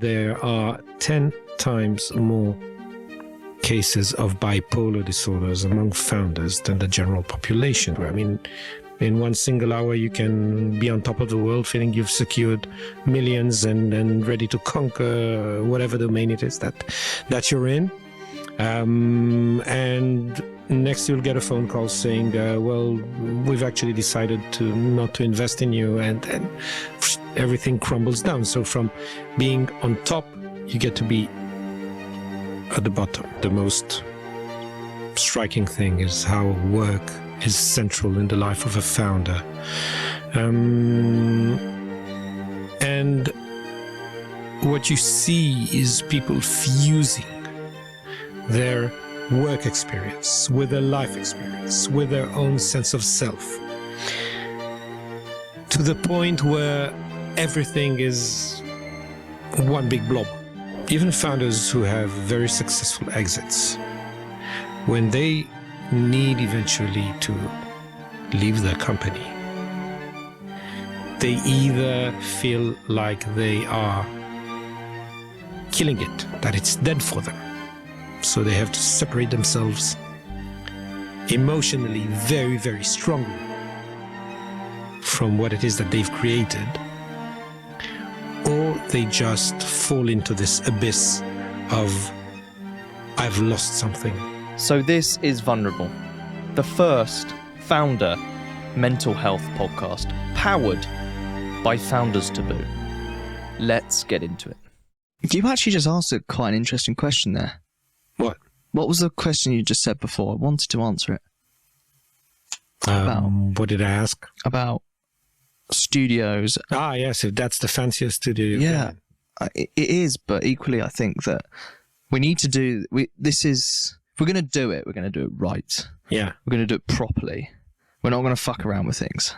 there are 10 times more cases of bipolar disorders among founders than the general population. I mean, in one single hour, you can be on top of the world, feeling you've secured millions and ready to conquer whatever domain it is that you're in. And next you'll get a phone call saying, well, we've actually decided not to invest in you, and everything crumbles down. So from being on top, you get to be at the bottom. The most striking thing is how work is central in the life of a founder. And what you see is people fusing their work experience with their life experience, with their own sense of self, to the point where everything is one big blob. Even founders who have very successful exits, when they need eventually to leave their company, they either feel like they are killing it, that it's dead for them. So they have to separate themselves emotionally very, very strongly from what it is that they've created, or they just fall into this abyss of, I've lost something. So this is Vulnerable, the first founder mental health podcast powered by Founders Taboo. Let's get into it. You actually just asked quite an interesting question there. What? What was the question you just said before? I wanted to answer it. What did I ask? About studios. Ah, yes, if that's the fanciest studio. Yeah, it is, but equally I think that we need to do, if we're going to do it, we're going to do it right. Yeah. We're going to do it properly. We're not going to fuck around with things.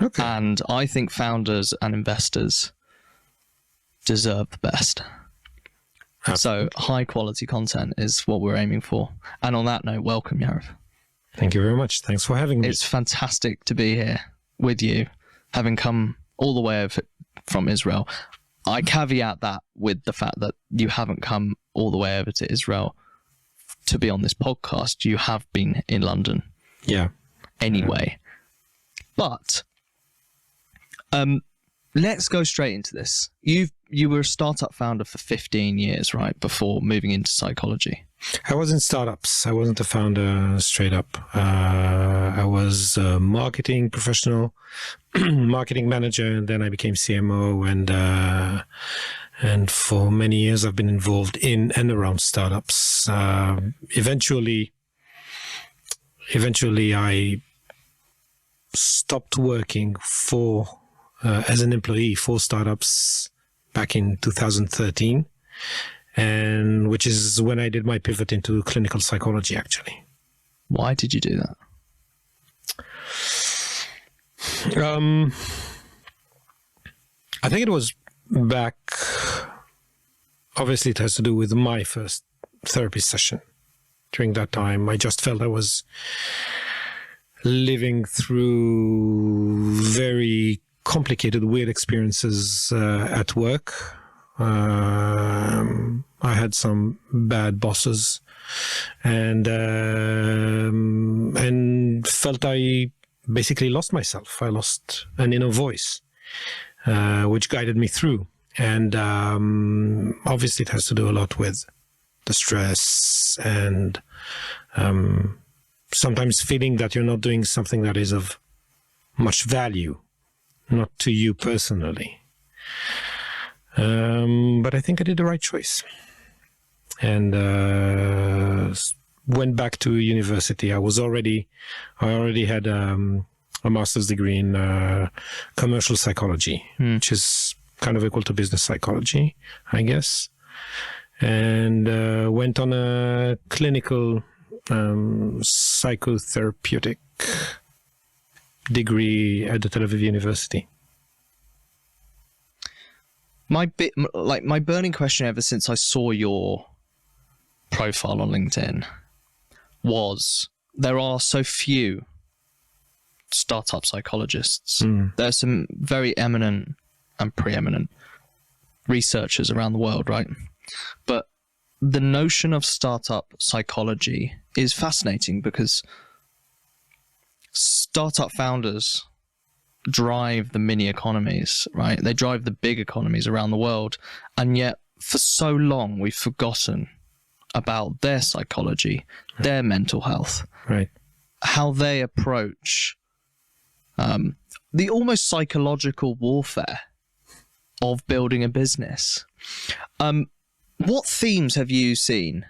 Okay. And I think founders and investors deserve the best. Absolutely. So high quality content is what we're aiming for. And on that note, welcome, Yariv. Thank you very much. Thanks for having me. It's fantastic to be here with you, having come all the way over from Israel. I caveat that with the fact that you haven't come all the way over to Israel to be on this podcast. You have been in London. Yeah. Anyway. But let's go straight into this. You were a startup founder for 15 years, right, before moving into psychology? I was in startups. I wasn't a founder straight up. I was a marketing professional, marketing manager, and then I became CMO. And for many years, I've been involved in and around startups. Eventually, I stopped working as an employee for startups back in 2013, and which is when I did my pivot into clinical psychology, actually. Why did you do that? I think it was back, obviously it has to do with my first therapy session. During that time, I just felt I was living through very complicated, weird experiences at work. I had some bad bosses, and felt I basically lost myself. I lost an inner voice, which guided me through. And obviously, it has to do a lot with the stress and sometimes feeling that you're not doing something that is of much value. Not to you personally. But I think I did the right choice. And went back to university. I already had a master's degree in commercial psychology, which is kind of equal to business psychology, I guess. And went on a clinical psychotherapeutic degree at the Tel Aviv University. My burning question ever since I saw your profile on LinkedIn was, there are so few startup psychologists. There's some very eminent and preeminent, researchers around the world, right? But the notion of startup psychology is fascinating because startup founders drive the mini economies, right? They drive the big economies around the world. And yet for so long, we've forgotten about their psychology, their mental health, Right. how they approach the almost psychological warfare of building a business. What themes have you seen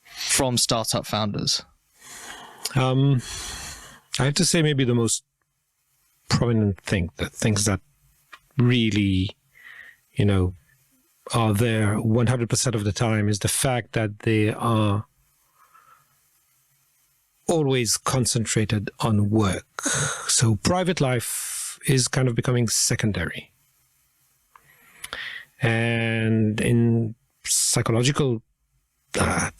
from startup founders? I have to say maybe the most prominent things that really, are there 100% of the time is the fact that they are always concentrated on work. So private life is kind of becoming secondary. And in psychological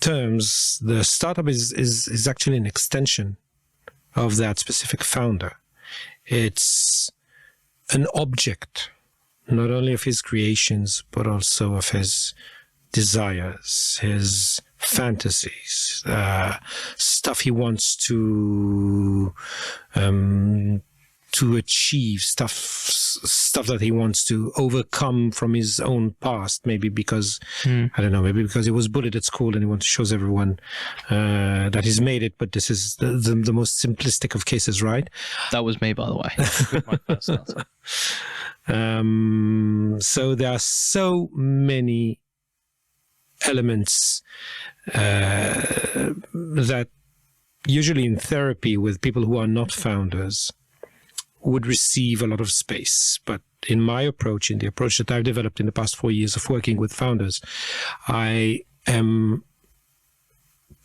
terms, the startup is actually an extension of that specific founder. It's an object, not only of his creations, but also of his desires, his fantasies, stuff he wants to achieve, stuff that he wants to overcome from his own past, maybe because, I don't know, maybe because he was bullied at school and he wants to show everyone that he's made it, but this is the most simplistic of cases, right? That was me, by the way. My first startup. So there are so many elements that usually in therapy with people who are not founders would receive a lot of space. But in my approach, in the approach that I've developed in the past 4 years of working with founders, I am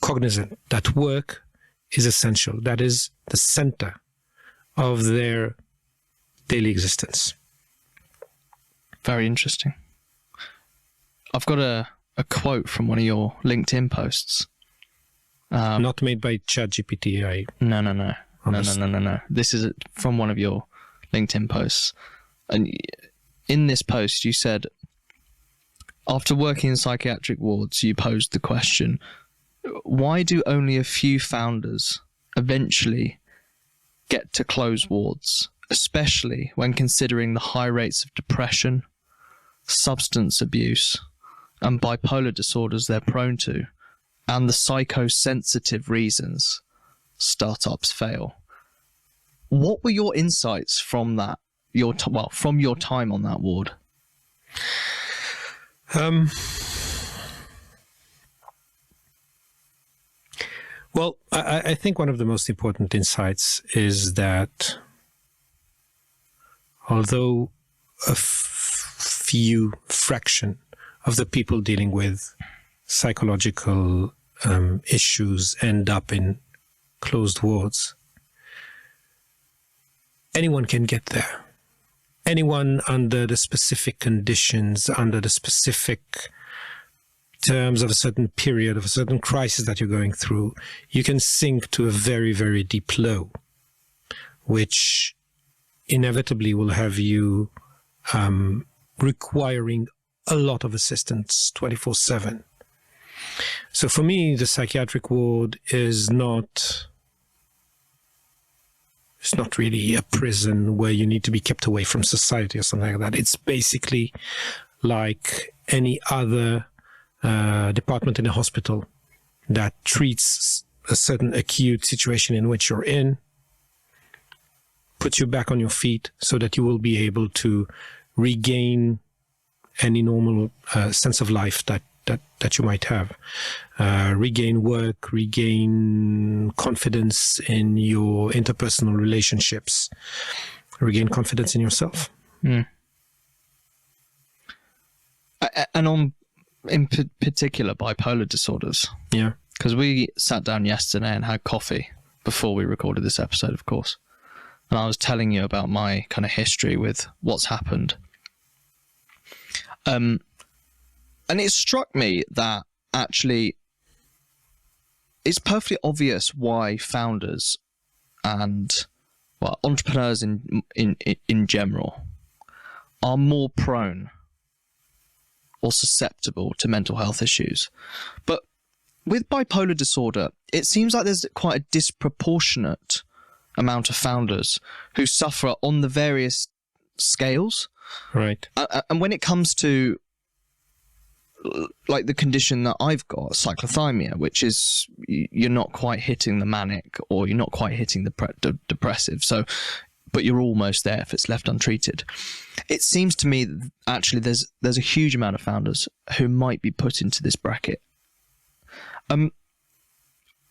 cognizant that work is essential. That is the center of their daily existence. Very interesting. I've got a quote from one of your LinkedIn posts. Not made by ChatGPT. No. This is from one of your LinkedIn posts. And in this post, you said, after working in psychiatric wards, you posed the question, why do only a few founders eventually get to close wards, especially when considering the high rates of depression, substance abuse, and bipolar disorders they're prone to, and the psychosensitive reasons startups fail? What were your insights from that? From your time on that ward? Well, I think one of the most important insights is that although a few fraction of the people dealing with psychological issues end up in closed wards, anyone can get there. Anyone under the specific conditions, under the specific terms of a certain period, of a certain crisis that you're going through, you can sink to a very, very deep low, which inevitably will have you requiring a lot of assistance 24/7. So for me, the psychiatric ward is not really a prison where you need to be kept away from society or something like that. It's basically like any other department in a hospital that treats a certain acute situation in which you're in, puts you back on your feet so that you will be able to regain any normal sense of life that you might have. Regain work, regain confidence in your interpersonal relationships, regain confidence in yourself. Mm. And in particular, bipolar disorders. Yeah. Because we sat down yesterday and had coffee before we recorded this episode, of course. And I was telling you about my kind of history with what's happened. And it struck me that actually it's perfectly obvious why founders and entrepreneurs in general are more prone or susceptible to mental health issues. But with bipolar disorder, it seems like there's quite a disproportionate amount of founders who suffer on the various scales. Right. And when it comes to like the condition that I've got, cyclothymia, which is you're not quite hitting the manic or you're not quite hitting the depressive. So, but you're almost there if it's left untreated. It seems to me that actually there's a huge amount of founders who might be put into this bracket.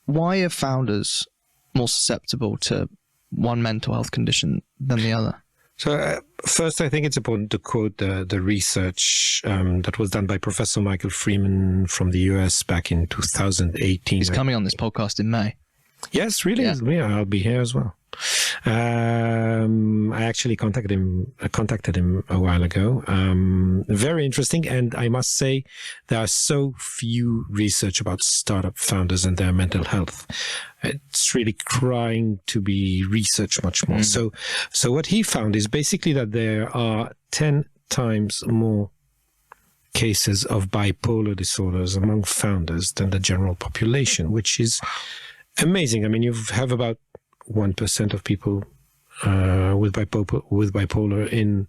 Why are founders more susceptible to one mental health condition than the other? So first, I think it's important to quote the research that was done by Professor Michael Freeman from the US back in 2018. He's coming on this podcast in May. Yes, really. Yeah, I'll be here as well. I actually contacted him a while ago. Very interesting, and I must say there are so few research about startup founders and their mental health. It's really crying to be researched much more. So what he found is basically that there are 10 times more cases of bipolar disorders among founders than the general population, which is amazing. I mean, you have about 1% of people with bipolar in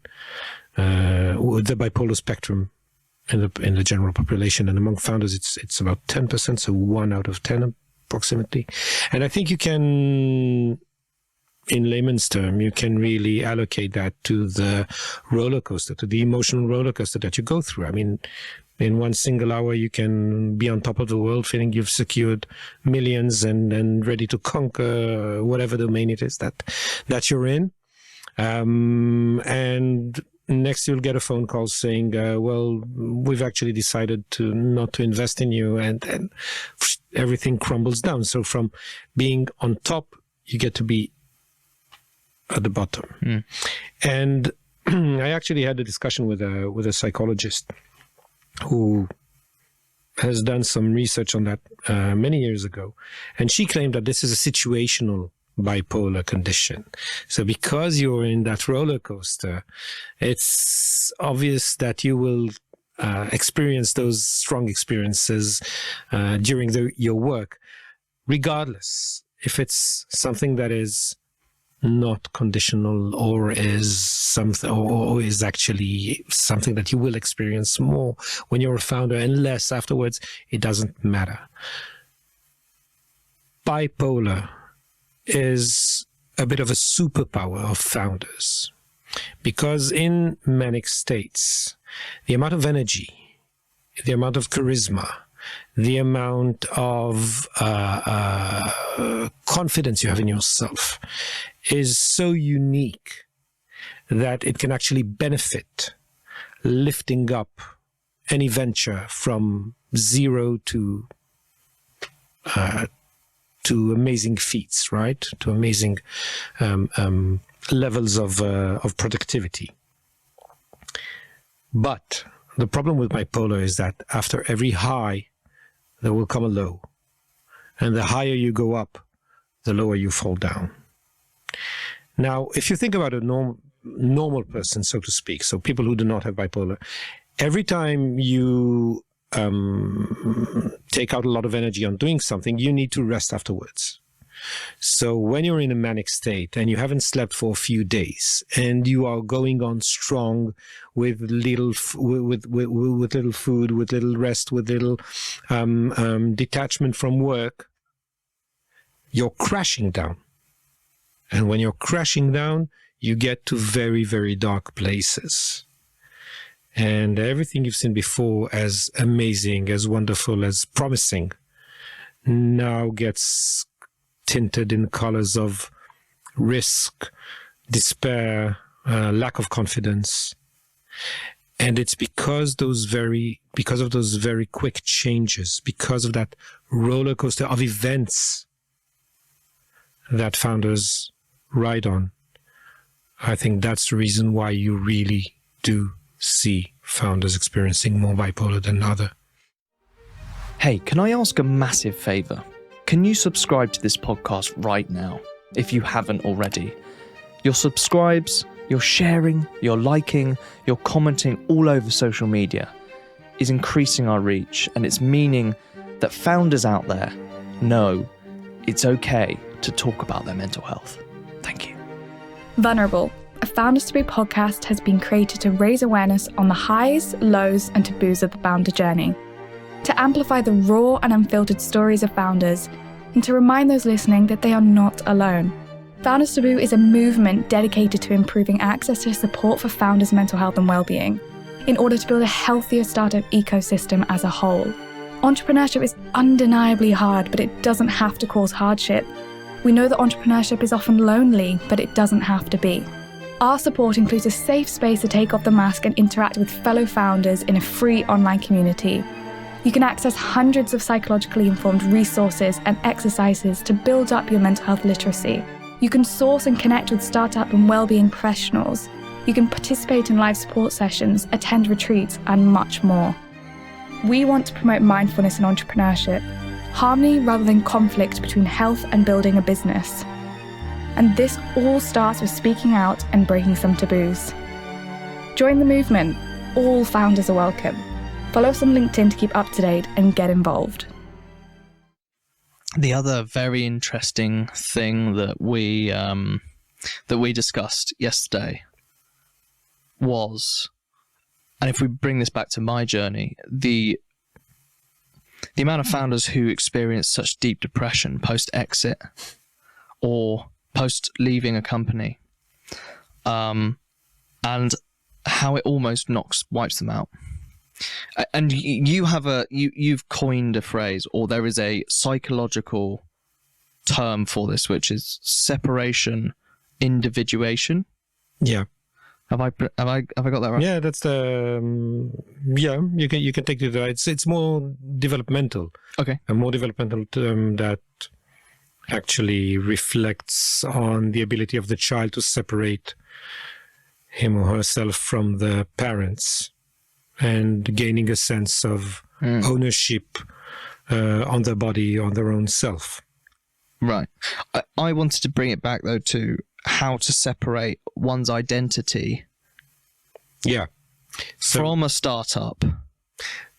with the bipolar spectrum in the general population, and among founders it's about 10%, so 1 out of 10 approximately. And I think you can, in layman's term, you can really allocate that to the roller coaster, to the emotional roller coaster that you go through. I mean, in one single hour, you can be on top of the world, feeling you've secured millions and ready to conquer whatever domain it is that you're in. And next, you'll get a phone call saying, well, we've actually decided not to invest in you, and everything crumbles down. So from being on top, you get to be at the bottom. And I actually had a discussion with a psychologist who has done some research on that many years ago. And she claimed that this is a situational bipolar condition. So because you're in that roller coaster, it's obvious that you will experience those strong experiences during your work, regardless if it's something that is not conditional or is something, or is actually something that you will experience more when you're a founder and less afterwards. It doesn't matter. Bipolar is a bit of a superpower of founders, because in manic states, the amount of energy, the amount of charisma, the amount of confidence you have in yourself is so unique that it can actually benefit lifting up any venture from zero to amazing feats, right? To amazing levels of productivity. But the problem with bipolar is that after every high, there will come a low. And the higher you go up, the lower you fall down. Now, if you think about a normal person, so to speak, so people who do not have bipolar, every time you take out a lot of energy on doing something, you need to rest afterwards. So when you're in a manic state and you haven't slept for a few days and you are going on strong with little with little food, with little rest, with little detachment from work, you're crashing down. And when you're crashing down, you get to very, very dark places. And everything you've seen before as amazing, as wonderful, as promising, now gets tinted in colors of risk, despair, lack of confidence. And it's because of those very quick changes, because of that roller coaster of events that founders ride on. I think that's the reason why you really do see founders experiencing more bipolar than other. Hey, can I ask a massive favor? Can you subscribe to this podcast right now, if you haven't already? Your subscribes, your sharing, your liking, your commenting all over social media. is increasing our reach, and it's meaning that founders out there know it's okay to talk about their mental health. Thank you. Vulnerable, a Founders to Be podcast, has been created to raise awareness on the highs, lows, and taboos of the founder journey, to amplify the raw and unfiltered stories of founders, and to remind those listening that they are not alone. Founders Taboo is a movement dedicated to improving access to support for founders' mental health and well-being, in order to build a healthier startup ecosystem as a whole. Entrepreneurship is undeniably hard, but it doesn't have to cause hardship. We know that entrepreneurship is often lonely, but it doesn't have to be. Our support includes a safe space to take off the mask and interact with fellow founders in a free online community. You can access hundreds of psychologically informed resources and exercises to build up your mental health literacy. You can source and connect with startup and well-being professionals. You can participate in live support sessions, attend retreats, and much more. We want to promote mindfulness in entrepreneurship, harmony rather than conflict between health and building a business. And this all starts with speaking out and breaking some taboos. Join the movement. All founders are welcome. Follow us on LinkedIn to keep up to date and get involved. The other very interesting thing that we discussed yesterday was, and if we bring this back to my journey, the amount of founders who experience such deep depression post-exit or post-leaving a company, and how it almost wipes them out. And you've coined a phrase, or there is a psychological term for this, which is separation individuation. Yeah. Have I got that right? Yeah, that's the you can take it. It's more developmental. Okay. A more developmental term that actually reflects on the ability of the child to separate him or herself from the parents and gaining a sense of ownership on their body, on their own self. Right. I wanted to bring it back, though, to how to separate one's identity from a startup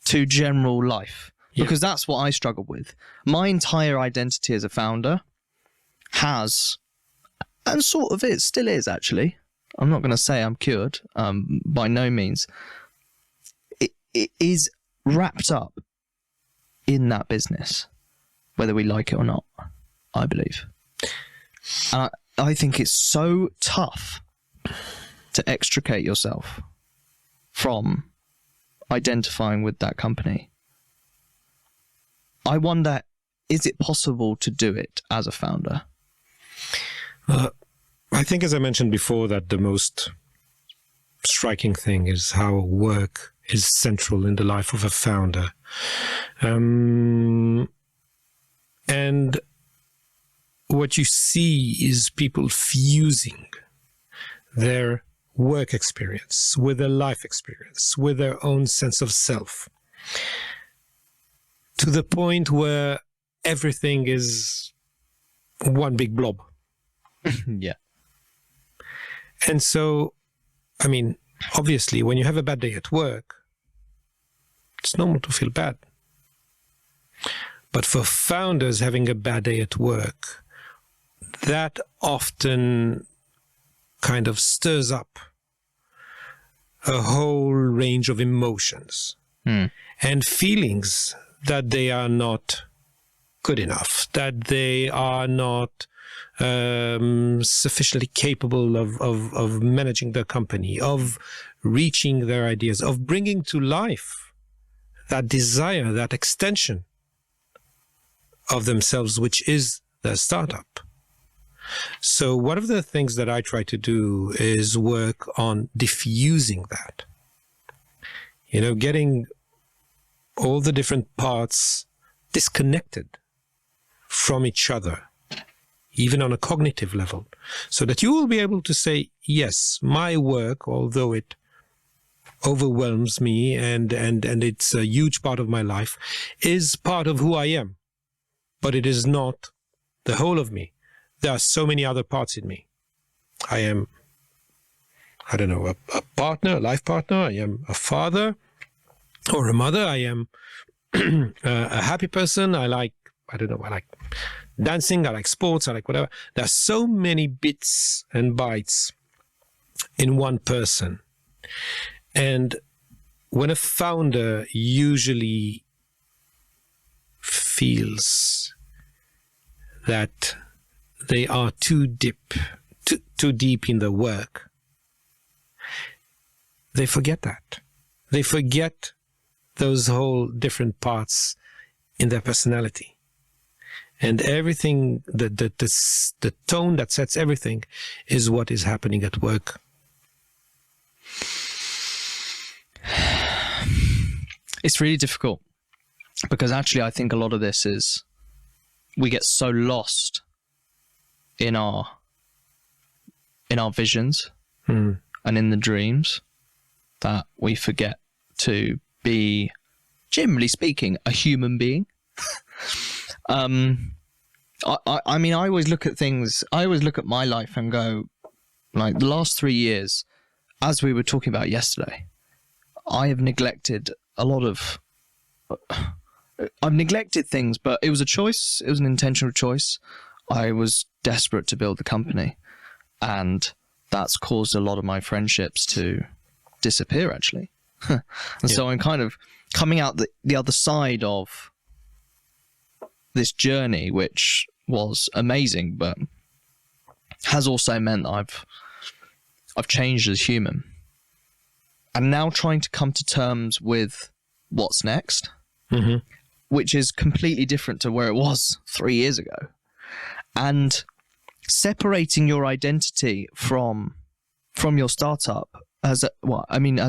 to general life. Because that's what I struggled with. My entire identity as a founder has, and sort of it still is actually, I'm not going to say I'm cured, by no means. It is wrapped up in that business, whether we like it or not, I believe. And I think it's so tough to extricate yourself from identifying with that company. I wonder, is it possible to do it as a founder? I think, as I mentioned before, that the most striking thing is how work is central in the life of a founder. And what you see is people fusing their work experience with their life experience, with their own sense of self, to the point where everything is one big blob. Yeah. And so, I mean, obviously, when you have a bad day at work, it's normal to feel bad. But for founders having a bad day at work, that often kind of stirs up a whole range of emotions and feelings that they are not good enough, that they are not sufficiently capable of managing their company, of reaching their ideas, of bringing to life that desire, that extension of themselves, which is their startup. So one of the things that I try to do is work on diffusing that. You know, getting all the different parts disconnected from each other, even on a cognitive level, so that you will be able to say, yes, my work, although it overwhelms me and it's a huge part of my life, is part of who I am, but it is not the whole of me. There are so many other parts in me. I am, I don't know, a partner, a life partner. I am a father. or a mother. I am a happy person. I like dancing. I like sports. I like whatever. There are so many bits and bytes in one person. And when a founder usually feels that they are too deep in the work, they forget that. They forget those whole different parts in their personality. And everything, the tone that sets everything is what is happening at work. It's really difficult because actually I think a lot of this is we get so lost in our visions and in the dreams that we forget to be, generally speaking, a human being. I mean, I always look at things, I always look at my life and go, like, the last 3 years, as we were talking about yesterday, I have neglected a lot of, I've neglected things, but it was a choice. It was an intentional choice. I was desperate to build the company, and that's caused a lot of my friendships to disappear, actually. So I'm kind of coming out the other side of this journey, which was amazing, but has also meant I've changed as human. And now trying to come to terms with what's next, which is completely different to where it was 3 years ago. And separating your identity from your startup as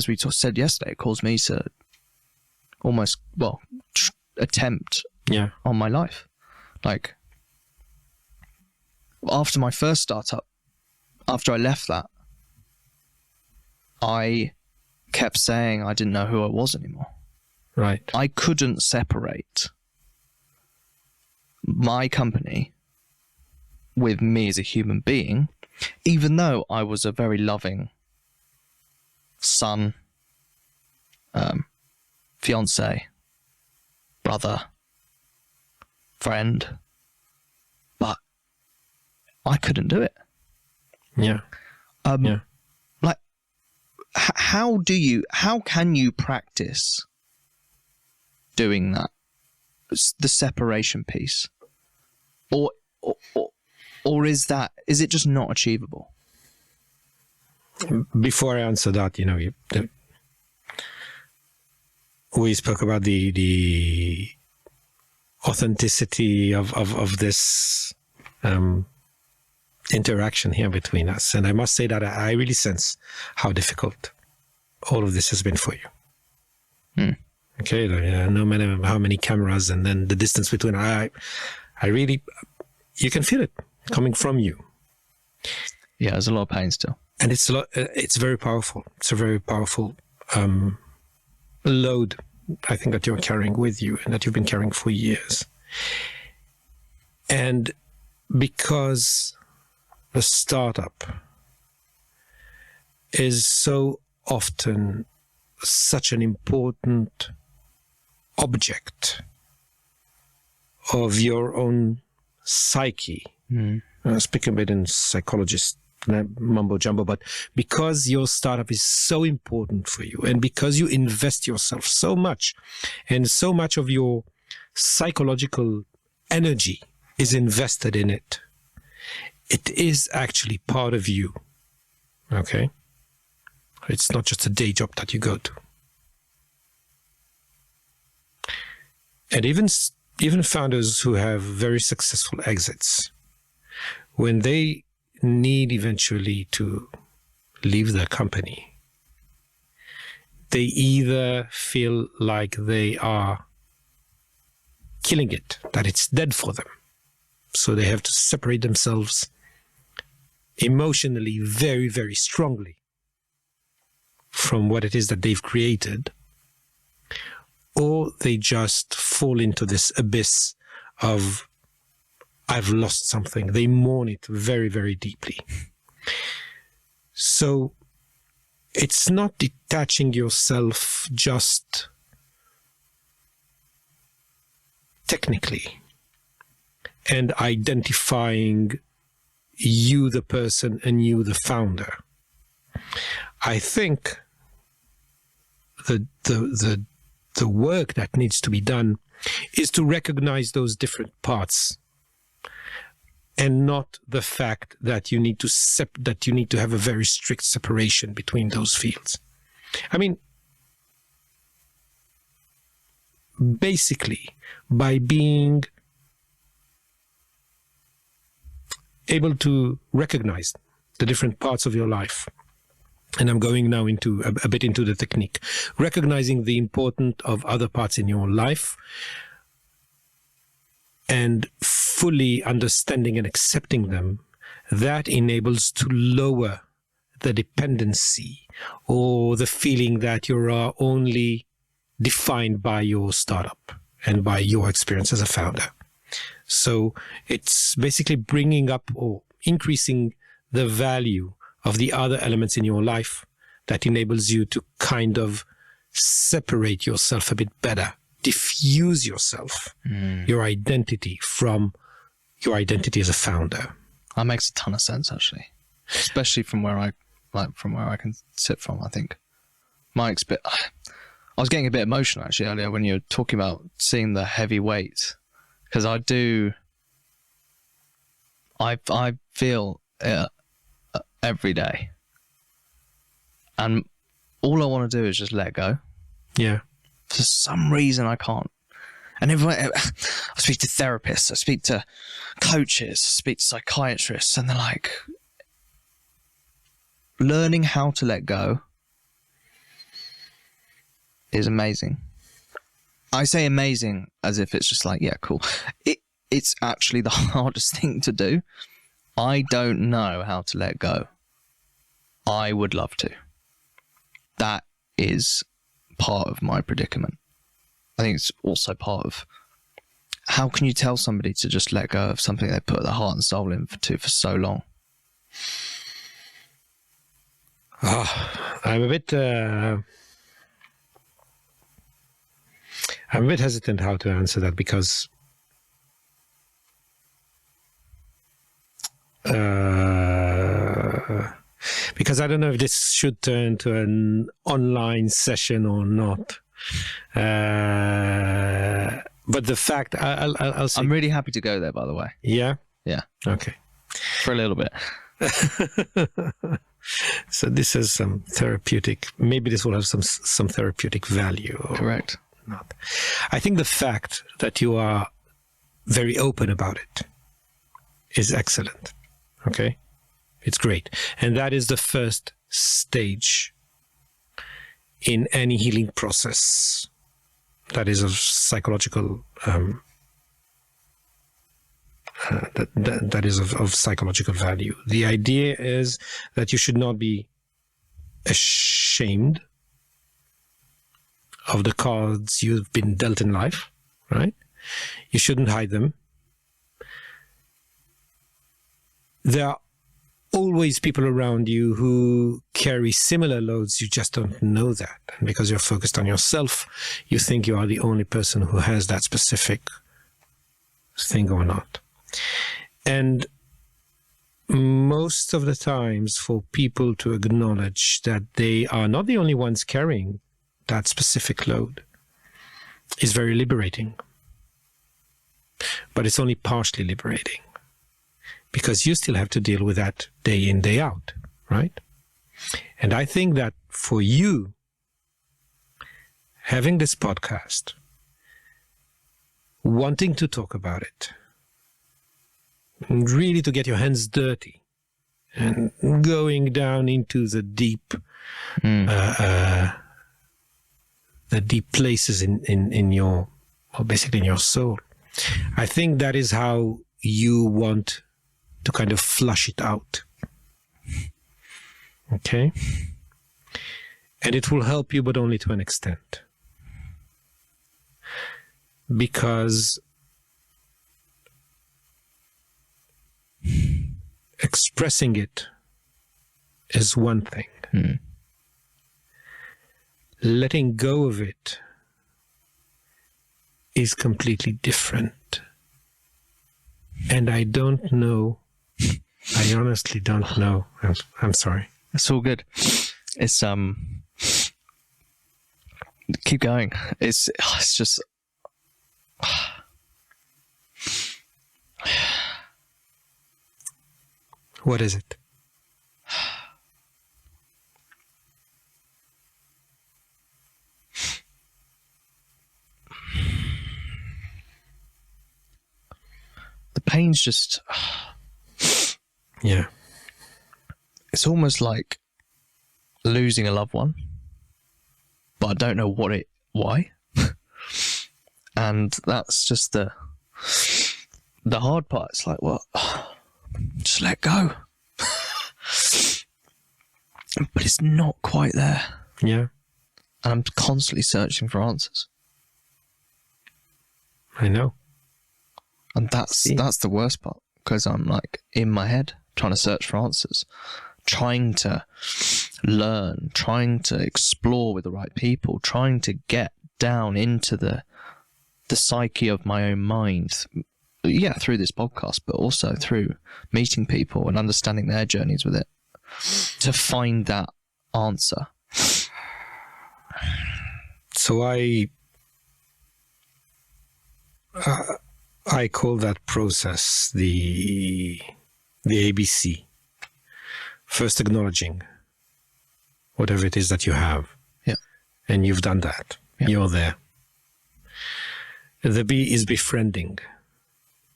we said yesterday, it caused me to almost, attempt on my life. Like, after my first startup, after I left that, I kept saying I didn't know who I was anymore. Right. I couldn't separate my company with me as a human being, even though I was a very loving son, fiance, brother, friend, but I couldn't do it. Yeah. Like, how can you practice doing that, the separation piece, or is it just not achievable? Before I answer that, we spoke about the authenticity of this interaction here between us, and I must say that I really sense how difficult all of this has been for you. Okay, no matter how many cameras and then the distance between, I really, you can feel it coming from you. Yeah, there's a lot of pain still. And it's very powerful. It's a very powerful load, I think, that you're carrying with you and that you've been carrying for years. And because a startup is so often such an important object of your own psyche, I speak a bit in Psychologist mumbo jumbo, but because your startup is so important for you and because you invest yourself so much and so much of your psychological energy is invested in it, it is actually part of you. Okay? It's not just a day job that you go to. And even founders who have very successful exits, when they need eventually to leave their company, they either feel like they are killing it, that it's dead for them. So they have to separate themselves emotionally very, very strongly from what it is that they've created, or they just fall into this abyss of, I've lost something. They mourn it very, very deeply. So it's not detaching yourself just technically and identifying you, the person, and you, the founder. I think the work that needs to be done is to recognize those different parts, and not the fact that you need to have a very strict separation between those fields. I mean, basically, by being able to recognize the different parts of your life, and I'm going now into a bit into the technique, recognizing the importance of other parts in your life and fully understanding and accepting them, that enables to lower the dependency or the feeling that you are only defined by your startup and by your experience as a founder. So it's basically bringing up or increasing the value of the other elements in your life that enables you to kind of separate yourself a bit better, diffuse yourself, your identity from your identity as a founder. That makes a ton of sense, actually, especially from where I can sit from. I think I was getting a bit emotional actually earlier when you were talking about seeing the heavy weight, because I feel it every day, and all I want to do is just let go. Yeah. For some reason I can't. And everyone, I speak to therapists, I speak to coaches, I speak to psychiatrists, and they're like, learning how to let go is amazing. I say amazing as if it's just like, yeah, cool. It's actually the hardest thing to do. I don't know how to let go. I would love to. That is part of my predicament. I think it's also part of how can you tell somebody to just let go of something they put their heart and soul into for so long? I'm a bit hesitant how to answer that because I don't know if this should turn to an online session or not. But the fact, I'll say... I'm really happy to go there, by the way. Yeah? Yeah. Okay. For a little bit. So this is some therapeutic, maybe this will have some therapeutic value. Or Correct. Not. I think the fact that you are very open about it is excellent. Okay? It's great. And that is the first stage in any healing process that is of psychological that is of psychological value. The idea is that you should not be ashamed of the cards you've been dealt in life, right? You shouldn't hide them. There are always people around you who carry similar loads. You just don't know that. And because you're focused on yourself, you think you are the only person who has that specific thing or not. And most of the times for people to acknowledge that they are not the only ones carrying that specific load is very liberating. But it's only partially liberating, because you still have to deal with that day in, day out, right? And I think that for you, having this podcast, wanting to talk about it, and really to get your hands dirty, and going down into the deep places in your, well, basically in your soul, I think that is how you want to kind of flush it out. Okay? And it will help you, but only to an extent. Because expressing it is one thing. Letting go of it is completely different. And I don't know. I honestly don't know. I'm sorry. It's all good. It's keep going. It's just what is it? the pain's just Yeah. it's almost like losing a loved one, but I don't know why. And that's just the hard part. It's like, well, just let go. But it's not quite there. Yeah. And I'm constantly searching for answers. I know. And that's the worst part, because I'm like in my head trying to search for answers, trying to learn, trying to explore with the right people, trying to get down into the psyche of my own mind. Yeah, through this podcast, but also through meeting people and understanding their journeys with it, to find that answer. So I call that process the ABC. First, acknowledging whatever it is that you have. Yeah. And you've done that. Yeah. You're there. The B is befriending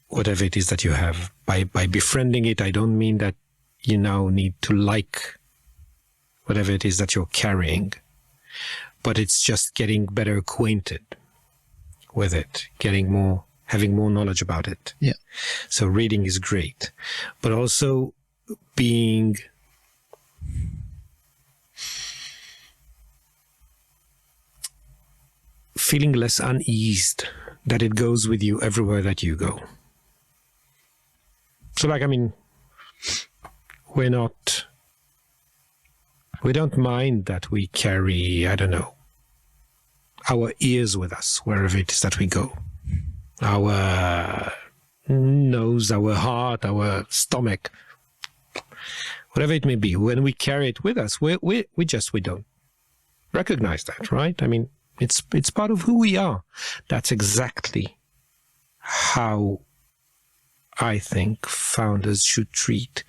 whatever it is that you have. By befriending it, I don't mean that you now need to like whatever it is that you're carrying, but it's just getting better acquainted with it, having more knowledge about it. Yeah. So reading is great, but also feeling less uneased that it goes with you everywhere that you go. So we don't mind that we carry, I don't know, our ears with us wherever it is that we go. Our nose, our heart, our stomach, whatever it may be. When we carry it with us, we don't recognize that, right? It's part of who we are. That's exactly how I think founders should treat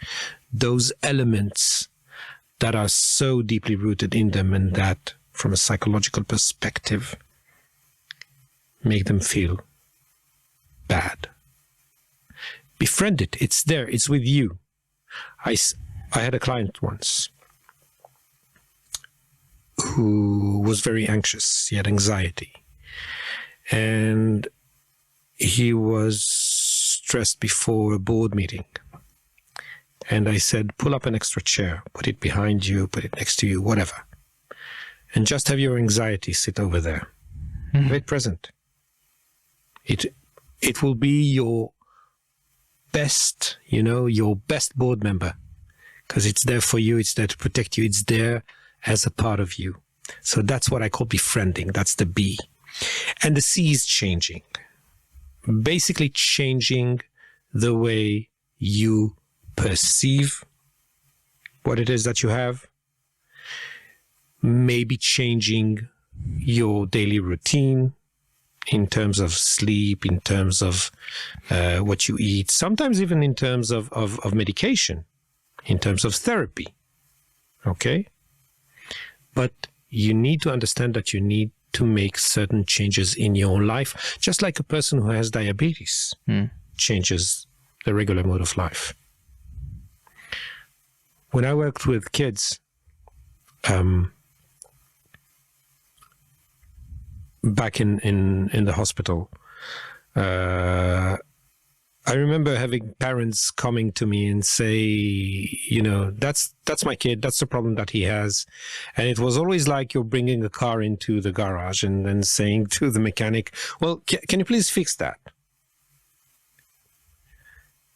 those elements that are so deeply rooted in them, and that, from a psychological perspective, make them feel bad. Befriend it. It's there. It's with you. I had a client once who was very anxious. He had anxiety. And he was stressed before a board meeting. And I said, pull up an extra chair, put it behind you, put it next to you, whatever. And just have your anxiety sit over there. Have it present. It will be your best, your best board member, because it's there for you. It's there to protect you. It's there as a part of you. So that's what I call befriending. That's the B. And the C is changing. Basically changing the way you perceive what it is that you have. Maybe changing your daily routine in terms of sleep, in terms of what you eat, sometimes even in terms of medication, in terms of therapy. Okay? But you need to understand that you need to make certain changes in your life, just like a person who has diabetes changes the regular mode of life. When I worked with kids, back in the hospital, I remember having parents coming to me and say, that's my kid, that's the problem that he has. And it was always like you're bringing a car into the garage and then saying to the mechanic, well, can you please fix that?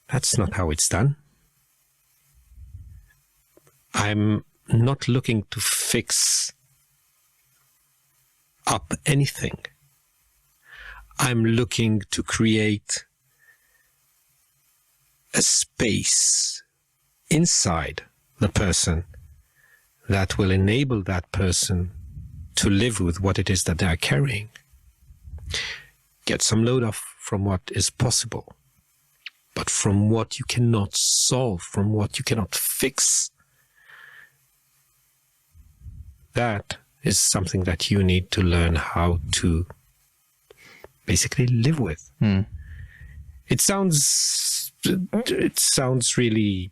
That's not how it's done. I'm not looking to fix up anything. I'm looking to create a space inside the person that will enable that person to live with what it is that they are carrying. Get some load off from what is possible, but from what you cannot solve, from what you cannot fix. That is something that you need to learn how to basically live with. It sounds really,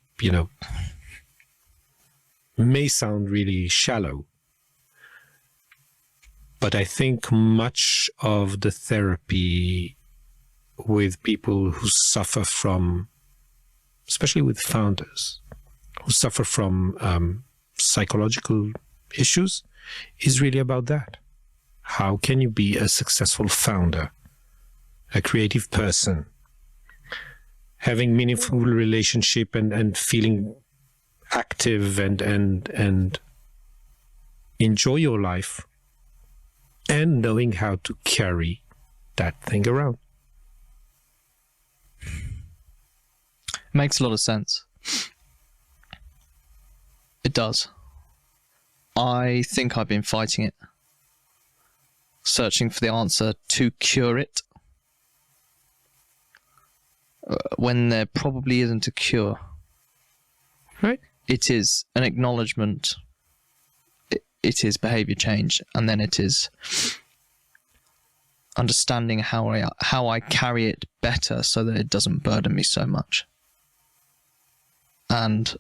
may sound really shallow, but I think much of the therapy with people who suffer from, especially with founders, who suffer from psychological issues, is really about that. How can you be a successful founder, a creative person, having meaningful relationship and feeling active and enjoy your life, and knowing how to carry that thing around. Makes a lot of sense. It does. I think I've been fighting it, searching for the answer to cure it, when there probably isn't a cure. Right. It is an acknowledgement. It is behavior change, and then it is understanding how I carry it better so that it doesn't burden me so much. And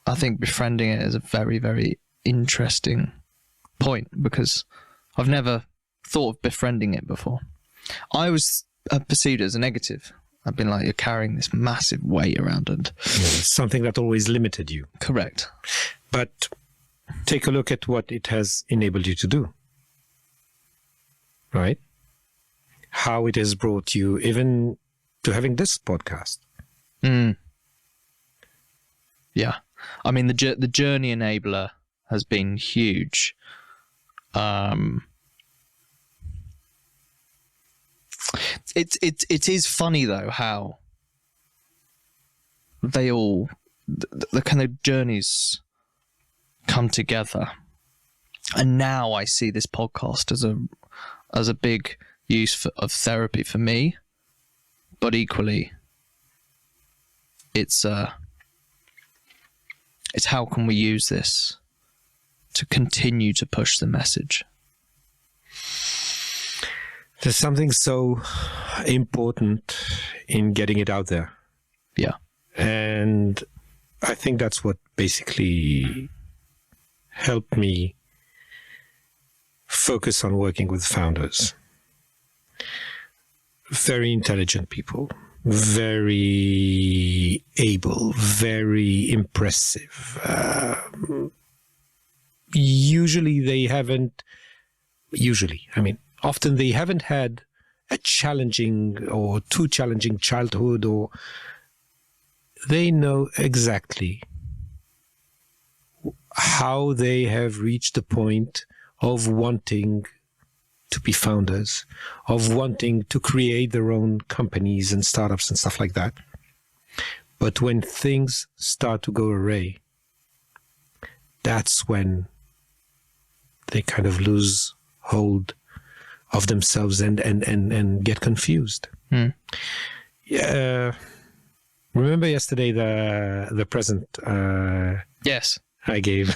I think befriending it is a very, very interesting point, because I've never thought of befriending it before. I always perceived it as a negative. I've been like, you're carrying this massive weight around, and something that always limited you. Correct. But take a look at what it has enabled you to do, right? How it has brought you even to having this podcast. Yeah. I mean, the journey enabler has been huge. It is funny though how they all the kind of journeys come together, and now I see this podcast as a big use of therapy for me, but equally it's how can we use this to continue to push the message. There's something so important in getting it out there. Yeah. And I think that's what basically helped me focus on working with founders. Very intelligent people, very able, very impressive. Often they haven't had a challenging or too challenging childhood, or they know exactly how they have reached the point of wanting to be founders, of wanting to create their own companies and startups and stuff like that. But when things start to go awry, that's when they kind of lose hold of themselves and get confused. Yeah. Remember yesterday the present Yes. I gave,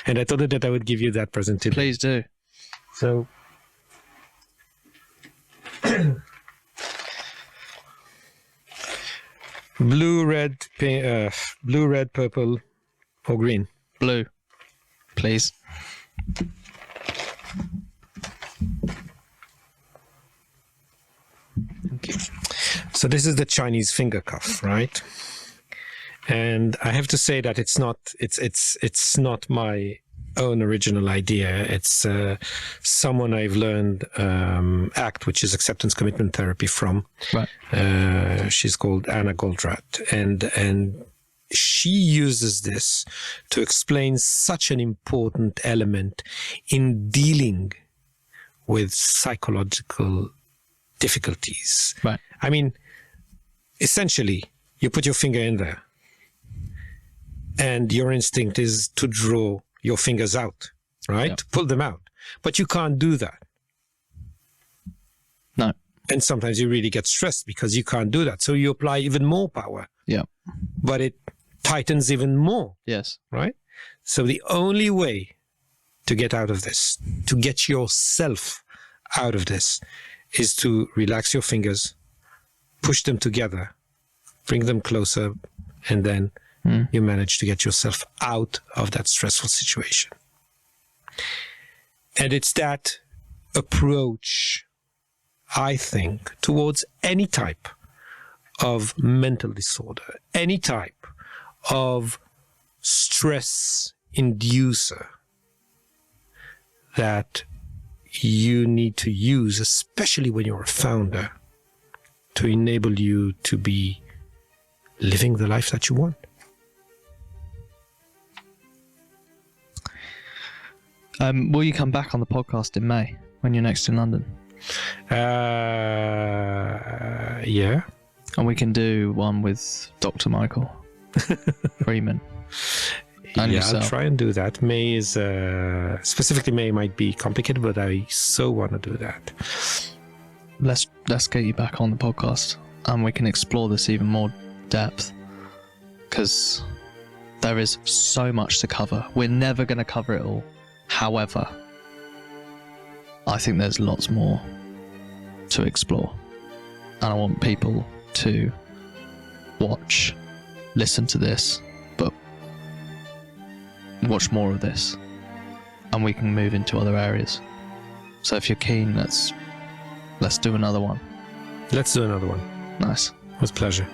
and I told you that I would give you that present today. Please do. So blue, red, purple, or green? Blue, please. Thank you. So this is the Chinese finger cuff, right? And I have to say that it's not my own original idea. It's someone I've learned ACT, which is acceptance commitment therapy, from. Right. She's called Anna Goldratt, and she uses this to explain such an important element in dealing with psychological difficulties. Right. I mean, essentially, you put your finger in there, and your instinct is to draw your fingers out, right? Yep. To pull them out. But you can't do that. No. And sometimes you really get stressed because you can't do that. So you apply even more power. Yeah. But it tightens even more, Yes. right? So the only way to get out of this, to get yourself out of this, is to relax your fingers, push them together, bring them closer, and then you manage to get yourself out of that stressful situation. And it's that approach, I think, towards any type of mental disorder, any type of stress inducer that you need to use, especially when you're a founder, to enable you to be living the life that you want. Will you come back on the podcast in May when you're next in London? Yeah. And we can do one with Dr. Michael Freeman. And Yeah, yourself. I'll try and do that. May is, specifically May might be complicated, but I so want to do that. Let's get you back on the podcast and we can explore this even more depth, because there is so much to cover. We're never going to cover it all. However, I think there's lots more to explore, and I want people to watch, listen to this, but watch more of this, and we can move into other areas. So if you're keen, let's do another one. Let's do another one. Nice. With pleasure.